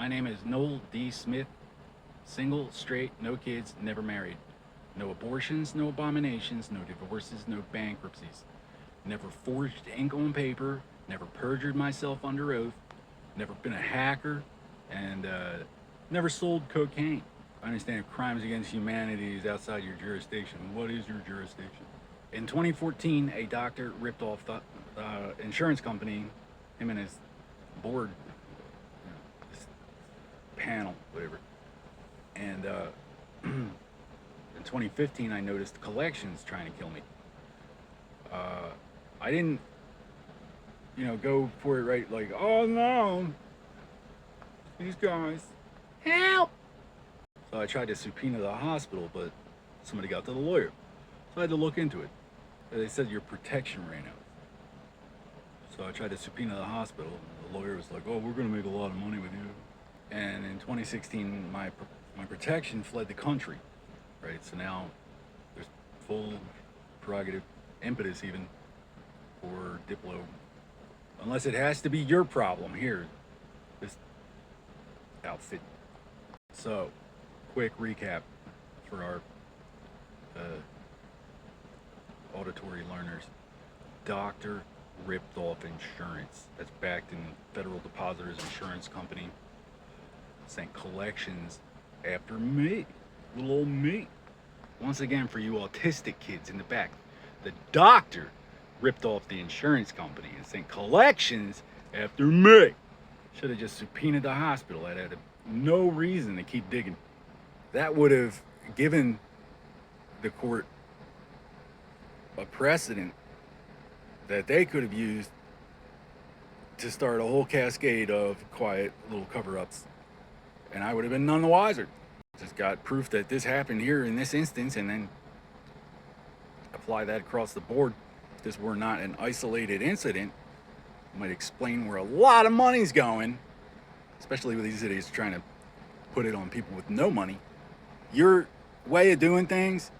My name is Noel D. Smith, single, straight, no kids, never married. No abortions, no abominations, no divorces, no bankruptcies. Never forged ink on paper, never perjured myself under oath, never been a hacker, and never sold cocaine. I understand crimes against humanity is outside your jurisdiction. What is your jurisdiction? In 2014, a doctor ripped off the insurance company, him and his board, this panel, whatever. And in 2015, I noticed collections trying to kill me. I didn't, go for it right, like, oh no, these guys, help! So I tried to subpoena the hospital, but somebody got to the lawyer. So I had to look into it. They said your protection ran out. So I tried to subpoena the hospital. The lawyer was like, oh, we're going to make a lot of money with you. And in 2016, my protection fled the country, right? So now there's full prerogative, impetus even, for Diplo. Unless it has to be your problem here, this outfit. So, quick recap for our auditory learners. Doctor ripped off insurance that's backed in Federal Depositors Insurance Company. Sent collections after me, little old me. Once again, for you autistic kids in the back, the doctor ripped off the insurance company and sent collections after me. Should have just subpoenaed the hospital. I'd had no reason to keep digging. That would have given the court a precedent that they could have used to start a whole cascade of quiet little cover-ups, and I would have been none the wiser. Just got proof that this happened here in this instance, and then apply that across the board. If this were not an isolated incident, it might explain where a lot of money's going, especially with these idiots trying to put it on people with no money. Your way of doing things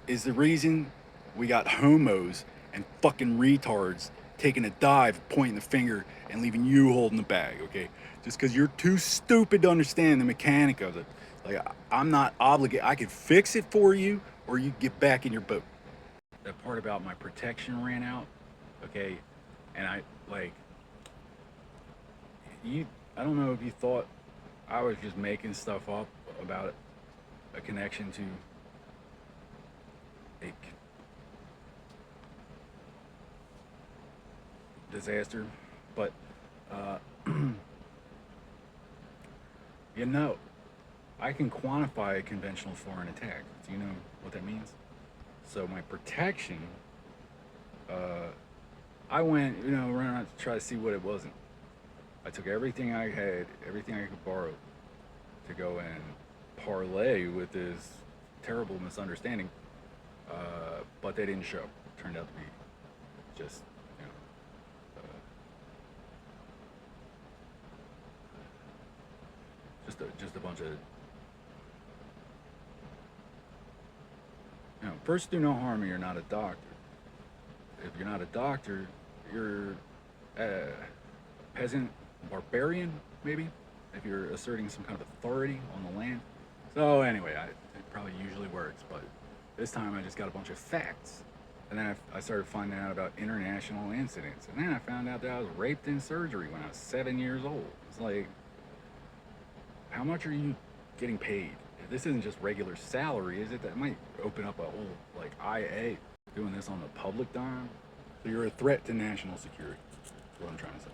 is the reason we got homos and fucking retards taking a dive, pointing the finger, and leaving you holding the bag, okay? Just because you're too stupid to understand the mechanic of it. Like, I'm not obligated. I could fix it for you, or you get back in your boat. That part about my protection ran out, okay? And I don't know if you thought I was just making stuff up about it, a connection to a disaster, but I can quantify a conventional foreign attack. Do you know what that means? So my protection, I went, running out to try to see what it wasn't. I took everything I had, everything I could borrow, to go and parlay with this terrible misunderstanding, but they didn't show. Turned out to be just, just a bunch of, first do no harm, or you're not a doctor. If you're not a doctor, you're a peasant, barbarian, maybe, if you're asserting some kind of authority on the land. So anyway, it probably usually works, but this time I just got a bunch of facts. And then I started finding out about international incidents. And then I found out that I was raped in surgery when I was 7 years old. It's like, how much are you getting paid? This isn't just regular salary, is it? That might open up a whole, IA, doing this on the public dime. So you're a threat to national security, is what I'm trying to say.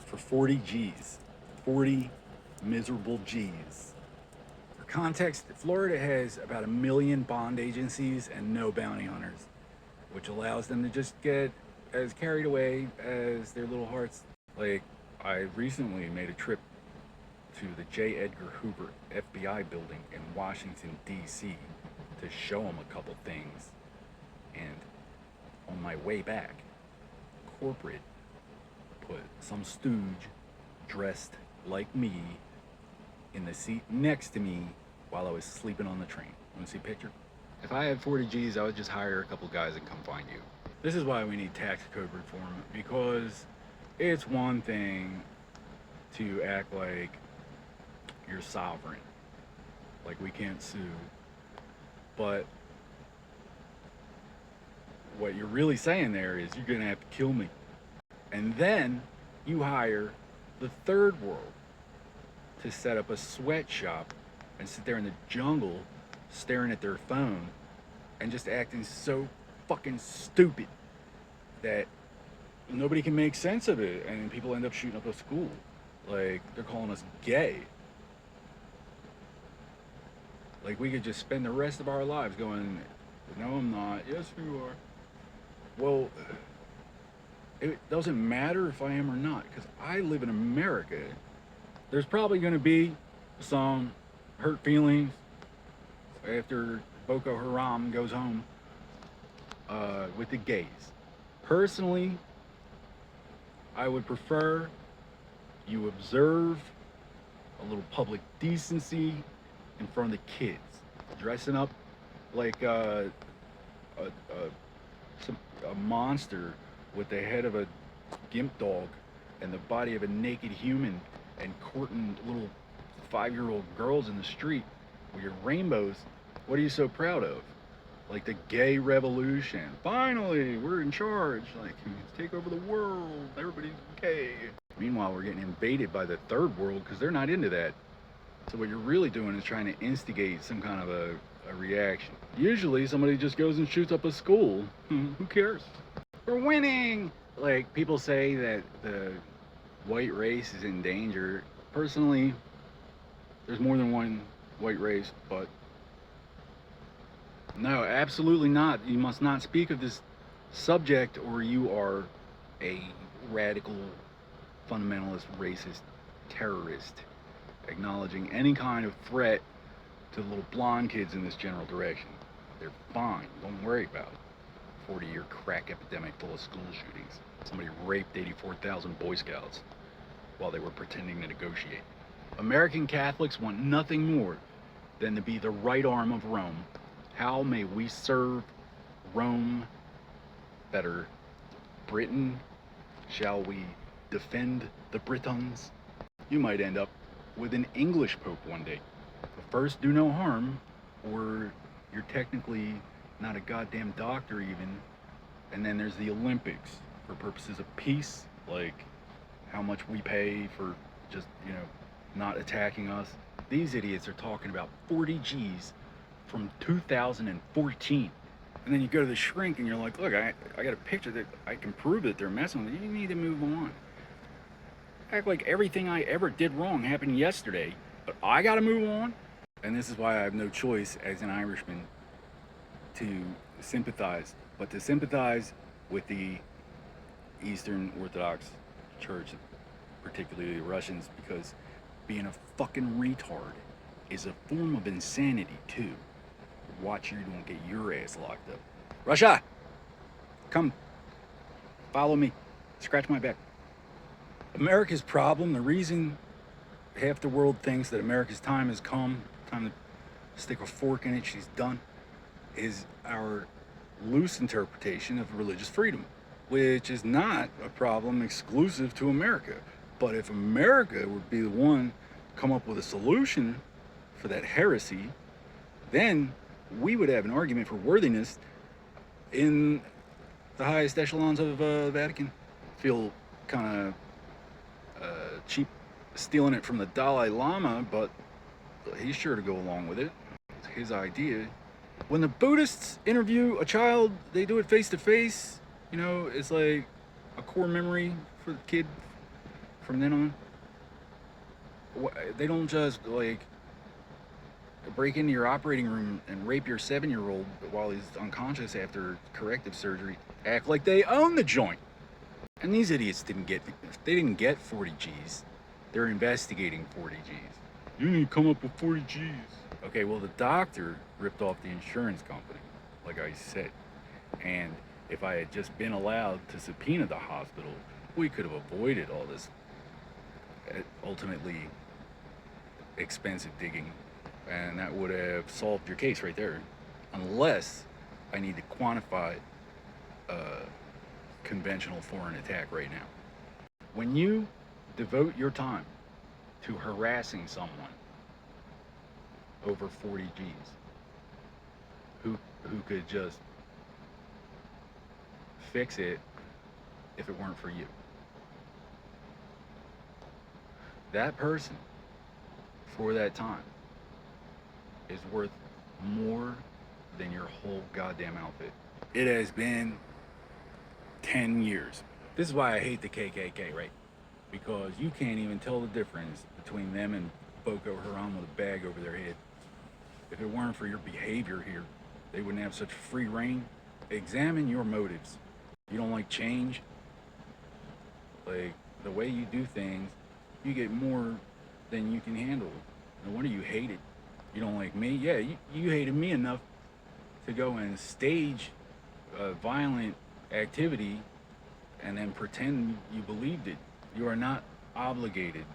For 40 G's. 40 miserable G's. For context, Florida has about 1 million bond agencies and no bounty hunters, which allows them to just get as carried away as their little hearts. I recently made a trip to the J. Edgar Hoover FBI building in Washington, D.C. to show them a couple things. And on my way back, corporate put some stooge dressed like me in the seat next to me while I was sleeping on the train. Want to see a picture? If I had 40 G's, I would just hire a couple guys and come find you. This is why we need tax code reform, because it's one thing to act like you're sovereign. Like, we can't sue. But what you're really saying there is you're going to have to kill me. And then you hire the third world to set up a sweatshop and sit there in the jungle staring at their phone and just acting so fucking stupid that nobody can make sense of it, and people end up shooting up a school. Like, they're calling us gay. Like, we could just spend the rest of our lives going, no, I'm not. Yes, you are. Well, it doesn't matter if I am or not, because I live in America. There's probably going to be some hurt feelings after Boko Haram goes home with the gays. Personally, I would prefer you observe a little public decency in front of the kids. Dressing up like a monster with the head of a gimp dog and the body of a naked human and courting little 5-year-old girls in the street with your rainbows. What are you so proud of? Like the gay revolution. Finally, we're in charge. Like, let's take over the world. Everybody's gay. Meanwhile, we're getting invaded by the third world because they're not into that. So what you're really doing is trying to instigate some kind of a reaction. Usually somebody just goes and shoots up a school. Who cares? We're winning! Like, people say that the white race is in danger. Personally, there's more than one white race, but no, absolutely not. You must not speak of this subject, or you are a radical, fundamentalist, racist terrorist, acknowledging any kind of threat to the little blonde kids in this general direction. They're fine. Don't worry about it. 40-year crack epidemic full of school shootings. Somebody raped 84,000 Boy Scouts while they were pretending to negotiate. American Catholics want nothing more than to be the right arm of Rome. How may we serve Rome better? Britain? Shall we defend the Britons? You might end up with an English Pope one day. But first, do no harm, or you're technically not a goddamn doctor even. And then there's the Olympics for purposes of peace, like how much we pay for just, not attacking us. These idiots are talking about 40 G's from 2014. And then you go to the shrink and you're like, look, I got a picture that I can prove that they're messing with you. You need to move on. Act like everything I ever did wrong happened yesterday, but I gotta move on. And this is why I have no choice as an Irishman to sympathize, but to sympathize with the Eastern Orthodox Church, particularly the Russians, because being a fucking retard is a form of insanity too. Watch you don't get your ass locked up. Russia, come, follow me, scratch my back. America's problem, the reason half the world thinks that America's time has come, time to stick a fork in it, she's done, is our loose interpretation of religious freedom, which is not a problem exclusive to America. But if America would be the one to come up with a solution for that heresy, then we would have an argument for worthiness in the highest echelons of the Vatican. Feel kind of cheap stealing it from the Dalai Lama, but he's sure to go along with it. It's his idea. When the Buddhists interview a child, they do it face to face. It's like a core memory for the kid from then on. They don't just like break into your operating room and rape your 7-year-old while he's unconscious after corrective surgery. Act like they own the joint. And these idiots didn't get 40 G's. They're investigating 40 G's. You need to come up with 40 G's. Okay, well, the doctor ripped off the insurance company, like I said. And if I had just been allowed to subpoena the hospital, we could have avoided all this ultimately expensive digging. And that would have solved your case right there. Unless I need to quantify conventional foreign attack right now. When you devote your time to harassing someone over 40 G's who could just fix it if it weren't for you. That person for that time is worth more than your whole goddamn outfit. It has been 10 years. This is why I hate the KKK, right? Because you can't even tell the difference between them and Boko Haram with a bag over their head. If it weren't for your behavior here, they wouldn't have such free reign. Examine your motives. You don't like change? Like, the way you do things, you get more than you can handle. No wonder you hate it. You don't like me? Yeah, you hated me enough to go and stage a violent activity and then pretend you believed it. You are not obligated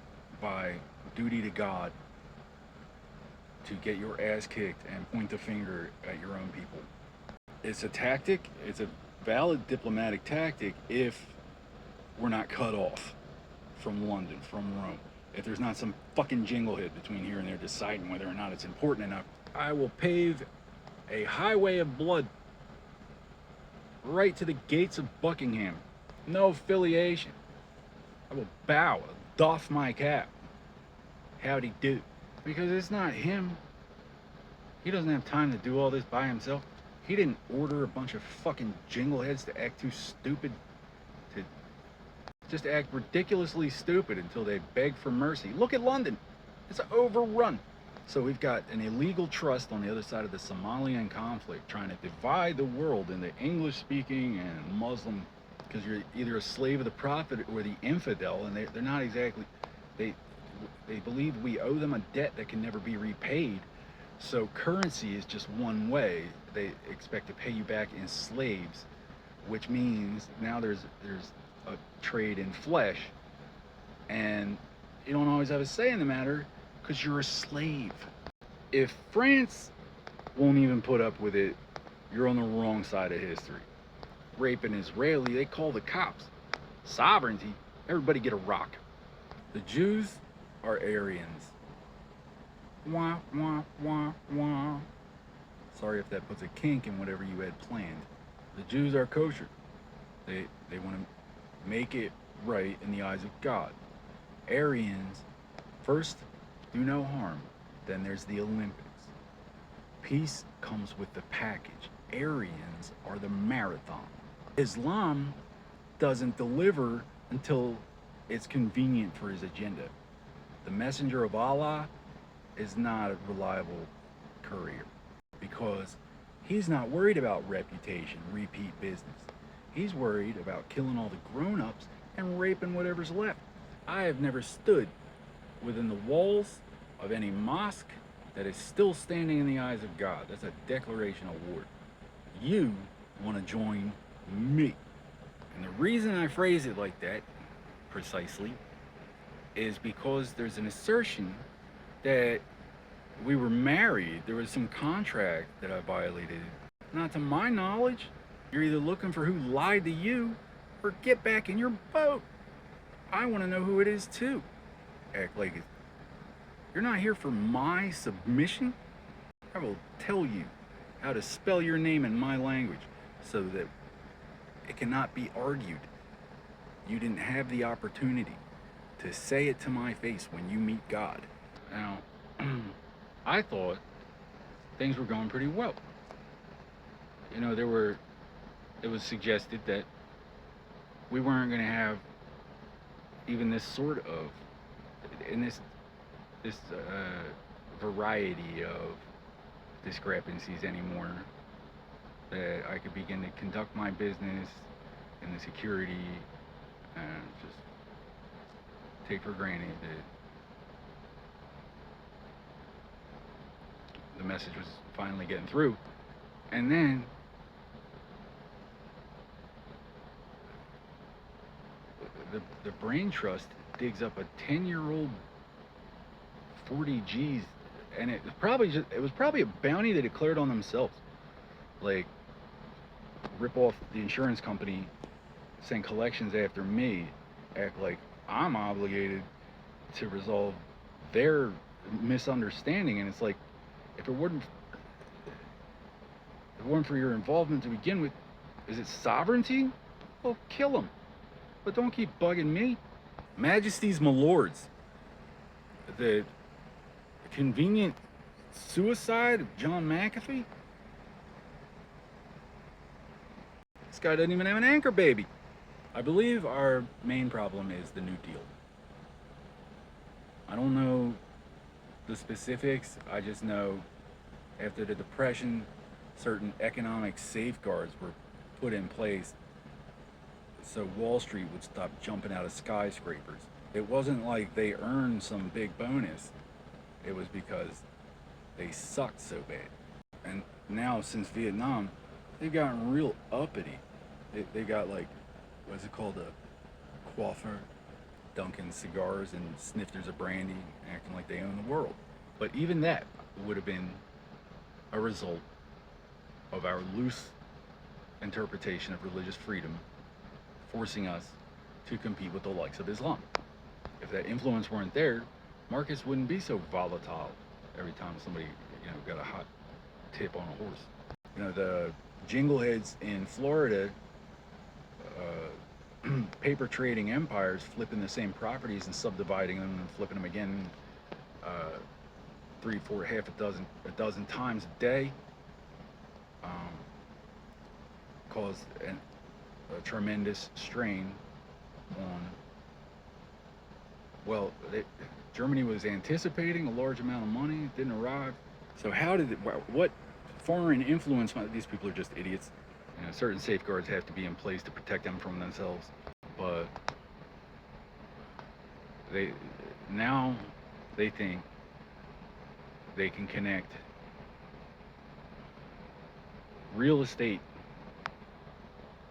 by duty to God to get your ass kicked and point the finger at your own people. It's a tactic, it's a valid diplomatic tactic if we're not cut off from London, from Rome. If there's not some fucking jinglehead between here and there deciding whether or not it's important enough, I will pave a highway of blood right to the gates of Buckingham. No affiliation. I will bow, doff my cap. Howdy do. Because it's not him. He doesn't have time to do all this by himself. He didn't order a bunch of fucking jingleheads to act too stupid, to just act ridiculously stupid until they beg for mercy. Look at London. It's overrun. So we've got an illegal trust on the other side of the Somalian conflict trying to divide the world into English-speaking and Muslim, because you're either a slave of the prophet or the infidel, and they're not exactly, they believe we owe them a debt that can never be repaid. So currency is just one way. They expect to pay you back in slaves, which means now there's a trade in flesh, and you don't always have a say in the matter because you're a slave. If France won't even put up with it, you're on the wrong side of history. Rape an Israeli, they call the cops. Sovereignty, everybody get a rock. The Jews are Aryans. Wah, wah, wah, wah. Sorry if that puts a kink in whatever you had planned. The Jews are kosher. They want to make it right in the eyes of God. Aryans, first, do no harm. Then there's the Olympics. Peace comes with the package. Aryans are the marathon. Islam doesn't deliver until it's convenient for his agenda. The messenger of Allah is not a reliable courier because he's not worried about reputation, repeat business. He's worried about killing all the grown-ups and raping whatever's left. I have never stood within the walls of any mosque that is still standing in the eyes of God. That's a declaration of war. You want to join me. And the reason I phrase it like that, precisely, is because there's an assertion that we were married. There was some contract that I violated. Not to my knowledge. You're either looking for who lied to you or get back in your boat. I want to know who it is too. Act like it. You're not here for my submission. I will tell you how to spell your name in my language so that it cannot be argued. You didn't have the opportunity to say it to my face when you meet God. Now, I thought things were going pretty well. You know, it was suggested that we weren't going to have even this sort of, in this variety of discrepancies anymore, that I could begin to conduct my business in the security and just take for granted that the message was finally getting through. And then the brain trust digs up a 10-year-old 40 G's, and it was probably a bounty they declared on themselves. Like, rip off the insurance company, send collections after me, act like I'm obligated to resolve their misunderstanding. And it's like, If it weren't for your involvement to begin with, is it sovereignty? Well, kill them. But don't keep bugging me. Majesties, my lords, the convenient suicide of John McAfee? This guy doesn't even have an anchor baby. I believe our main problem is the New Deal. I don't know the specifics. I just know after the Depression, certain economic safeguards were put in place so Wall Street would stop jumping out of skyscrapers. It wasn't like they earned some big bonus. It was because they sucked so bad. And now, since Vietnam, they've gotten real uppity. They got like, what's it called, a coiffeur, dunking cigars and snifters of brandy, acting like they own the world. But even that would have been a result of our loose interpretation of religious freedom forcing us to compete with the likes of Islam. If that influence weren't there, markets wouldn't be so volatile every time somebody, got a hot tip on a horse. The jingleheads in Florida, paper trading empires, flipping the same properties and subdividing them and flipping them again, 3, 4, half a dozen times a day, caused a tremendous strain on, Germany was anticipating a large amount of money, it didn't arrive. So what foreign influence, these people are just idiots. Certain safeguards have to be in place to protect them from themselves, but they think they can connect real estate,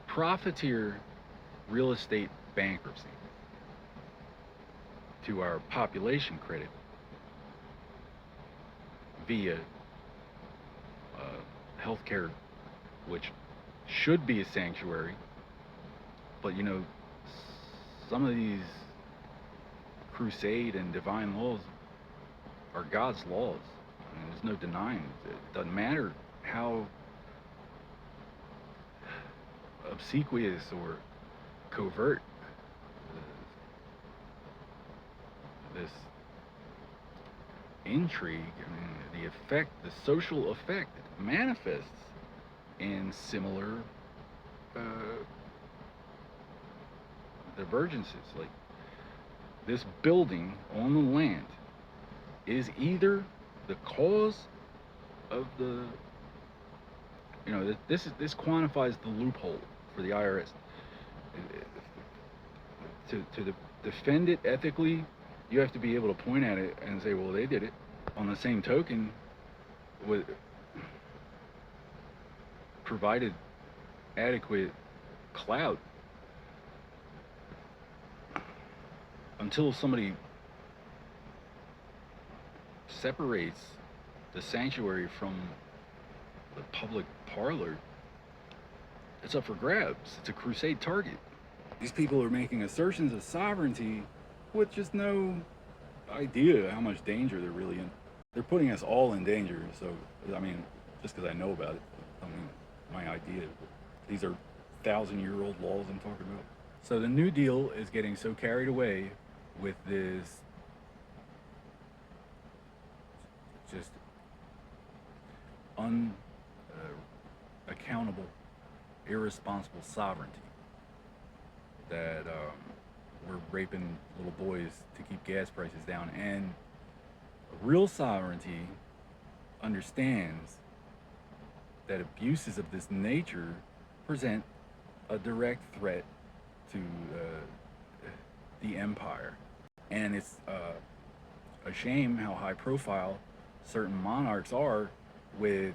profiteer real estate bankruptcy to our population credit via healthcare, which should be a sanctuary, but some of these crusade and divine laws are God's laws. There's no denying it. It doesn't matter how obsequious or covert this intrigue, the social effect manifests in similar divergences. Like, this building on the land is either the cause of the, this quantifies the loophole for the IRS. To defend it ethically, you have to be able to point at it and say, well, they did it. On the same token, provided adequate clout, until somebody separates the sanctuary from the public parlor, it's up for grabs. It's a crusade target. These people are making assertions of sovereignty with just no idea how much danger they're really in. They're putting us all in danger. So, just because I know about it, my idea. These are 1,000-year-old laws I'm talking about. So the New Deal is getting so carried away with this just unaccountable, irresponsible sovereignty that we're raping little boys to keep gas prices down. And real sovereignty understands that abuses of this nature present a direct threat to the empire. And it's a shame how high profile certain monarchs are with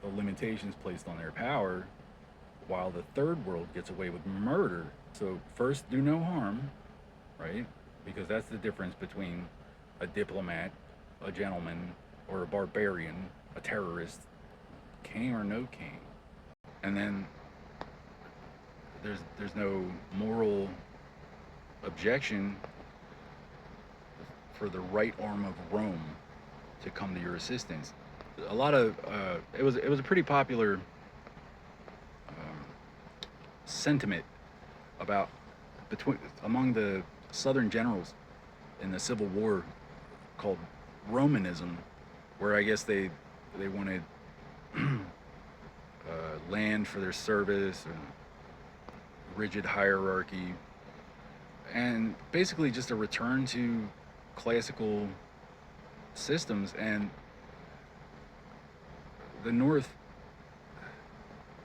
the limitations placed on their power, while the third world gets away with murder. So first, do no harm, right? Because that's the difference between a diplomat, a gentleman, or a barbarian, a terrorist, king or no king. And then there's no moral objection for the right arm of Rome to come to your assistance. A lot of it was a pretty popular um, sentiment about between among the Southern generals in the Civil War called Romanism, where I guess they wanted land for their service and rigid hierarchy, and basically just a return to classical systems. And the North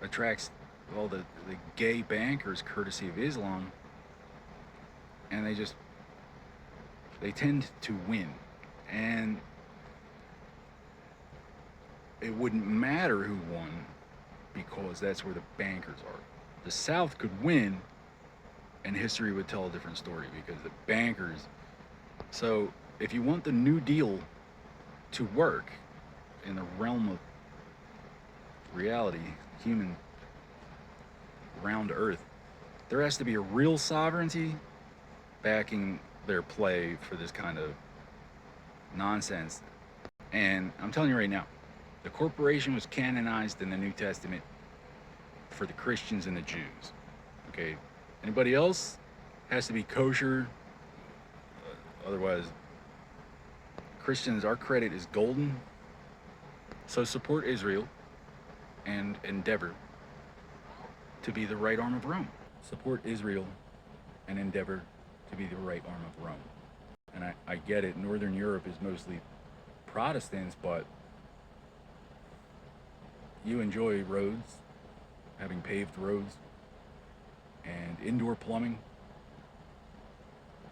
attracts all the gay bankers courtesy of Islam, and they tend to win. And it wouldn't matter who won because that's where the bankers are. The South could win, and history would tell a different story because the bankers. So, if you want the New Deal to work in the realm of reality, human round Earth, there has to be a real sovereignty backing their play for this kind of nonsense. And I'm telling you right now, the corporation was canonized in the New Testament for the Christians and the Jews. Okay, anybody else has to be kosher. Otherwise, Christians, our credit is golden. So support Israel and endeavor to be the right arm of Rome. Support Israel and endeavor to be the right arm of Rome. And I get it, Northern Europe is mostly Protestants, but you enjoy roads, having paved roads, and indoor plumbing,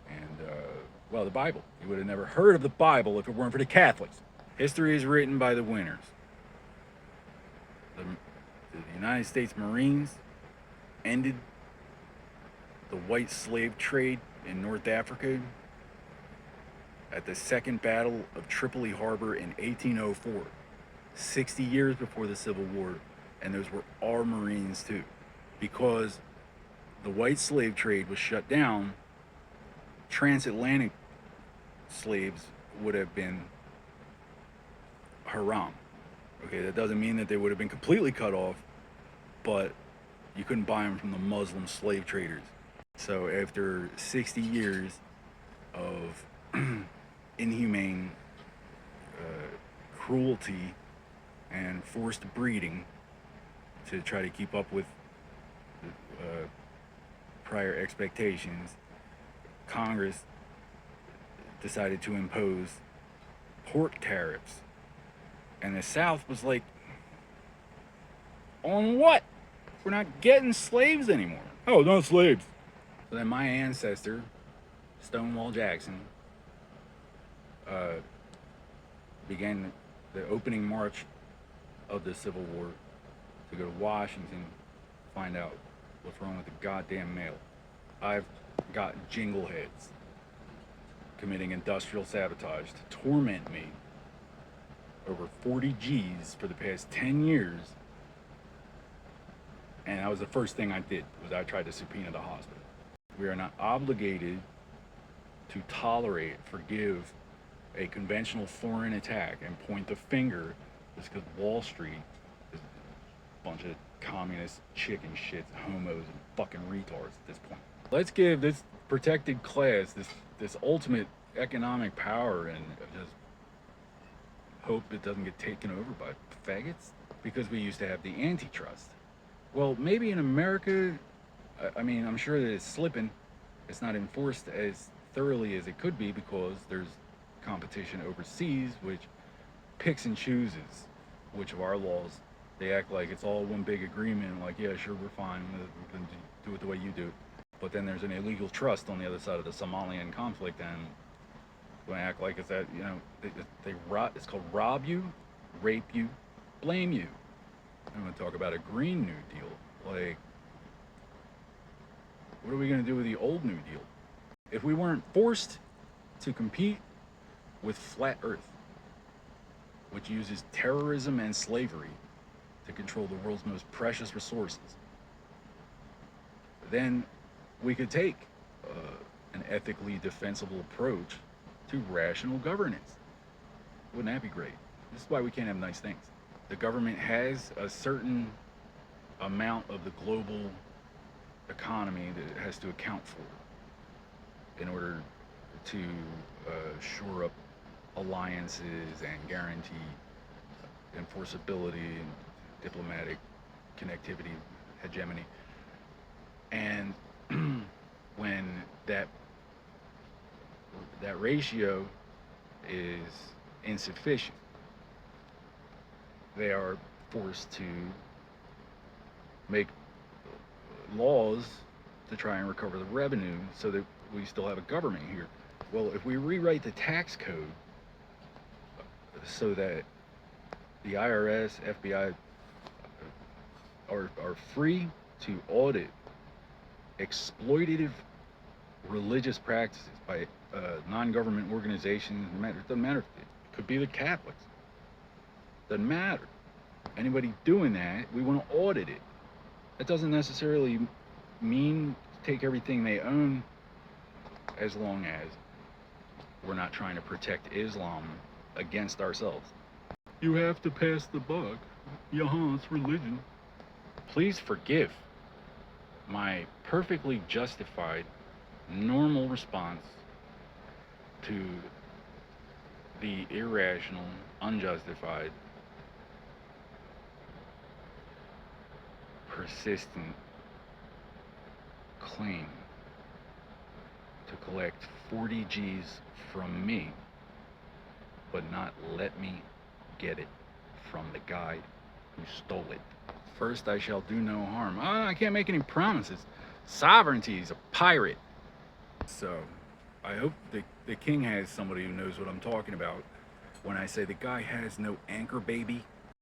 and, well, the Bible. You would have never heard of the Bible if it weren't for the Catholics. History is written by the winners. The United States Marines ended the white slave trade in North Africa at the Second Battle of Tripoli Harbor in 1804, 60 years before the Civil War, and those were our Marines too. Because the white slave trade was shut down, transatlantic slaves would have been haram. Okay, that doesn't mean that they would have been completely cut off, but you couldn't buy them from the Muslim slave traders. So after 60 years of inhumane cruelty and forced breeding to try to keep up with prior expectations, Congress decided to impose pork tariffs. And the South was like, on what? We're not getting slaves anymore. Oh, no slaves. So then my ancestor, Stonewall Jackson, began the opening march of the Civil War to go to Washington to find out what's wrong with the goddamn mail. I've got jingleheads committing industrial sabotage to torment me over 40 G's for the past 10 years. And that was the first thing I did, was I tried to subpoena the hospital. We are not obligated to tolerate, forgive a conventional foreign attack and point the finger just because Wall Street is a bunch of communist chicken shits, homos, and fucking retards at this point. Let's give this protected class this ultimate economic power and just hope it doesn't get taken over by faggots, because we used to have the antitrust. Well, maybe in America, I mean, I'm sure that it's slipping. It's not enforced as thoroughly as it could be because there's competition overseas, which picks and chooses which of our laws. They act like it's all one big agreement, like, yeah, sure, we're fine, we're going to do it the way you do. But then there's an illegal trust on the other side of the Somalian conflict, and going to act like it's that, you know, it's called rob you, rape you, blame you. I'm going to talk about a Green New Deal. Like, what are we going to do with the old New Deal? If we weren't forced to compete with Flat Earth, which uses terrorism and slavery to control the world's most precious resources, then we could take an ethically defensible approach to rational governance. Wouldn't that be great? This is why we can't have nice things. The government has a certain amount of the global economy that it has to account for in order to shore up alliances and guarantee enforceability and diplomatic connectivity, hegemony. And when that ratio is insufficient, they are forced to make laws to try and recover the revenue so that we still have a government here. Well, if we rewrite the tax code so that the IRS, FBI are free to audit exploitative religious practices by non-government organizations, it doesn't matter. It could be the Catholics. Doesn't matter. Anybody doing that, we want to audit it. That doesn't necessarily mean take everything they own, as long as we're not trying to protect Islam against ourselves. You have to pass the buck. It's religion. Please forgive my perfectly justified, normal response to the irrational, unjustified, persistent claim to collect 40 G's from me, but not let me get it from the guy who stole it. First, I shall do no harm. I can't make any promises. Sovereignty is a pirate. So, I hope the king has somebody who knows what I'm talking about when I say the guy has no anchor baby.